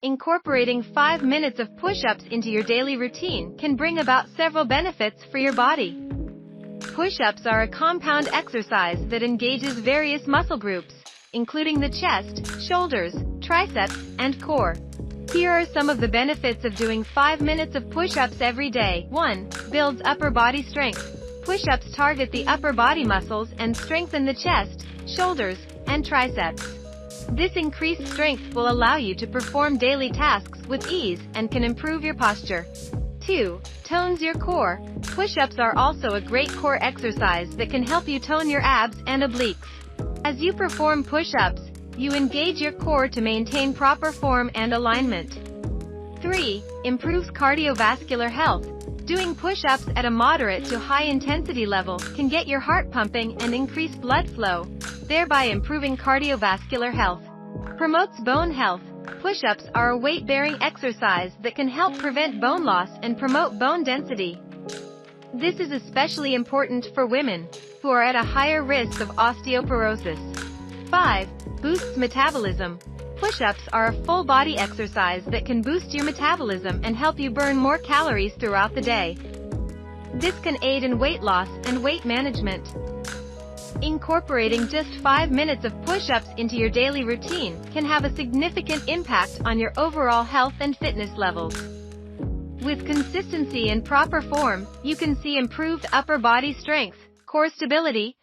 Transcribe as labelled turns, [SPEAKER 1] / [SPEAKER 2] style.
[SPEAKER 1] Incorporating 5 minutes of push-ups into your daily routine can bring about several benefits for your body. Push-ups are a compound exercise that engages various muscle groups, including the chest, shoulders, triceps, and core. Here are some of the benefits of doing 5 minutes of push-ups every day. 1. Builds upper body strength. Push-ups target the upper body muscles and strengthen the chest, shoulders, and triceps. This increased strength will allow you to perform daily tasks with ease and can improve your posture. 2. Tones your core. Push-ups are also a great core exercise that can help you tone your abs and obliques. As you perform push-ups, you engage your core to maintain proper form and alignment. 3. Improves cardiovascular health. Doing push-ups at a moderate to high-intensity level can get your heart pumping and increase blood flow, thereby improving cardiovascular health. Promotes bone health. Push-ups are a weight-bearing exercise that can help prevent bone loss and promote bone density. This is especially important for women, who are at a higher risk of osteoporosis. 5. Boosts metabolism. Push-ups are a full-body exercise that can boost your metabolism and help you burn more calories throughout the day. This can aid in weight loss and weight management. Incorporating just 5 minutes of push-ups into your daily routine can have a significant impact on your overall health and fitness levels. With consistency and proper form, you can see improved upper body strength, core stability,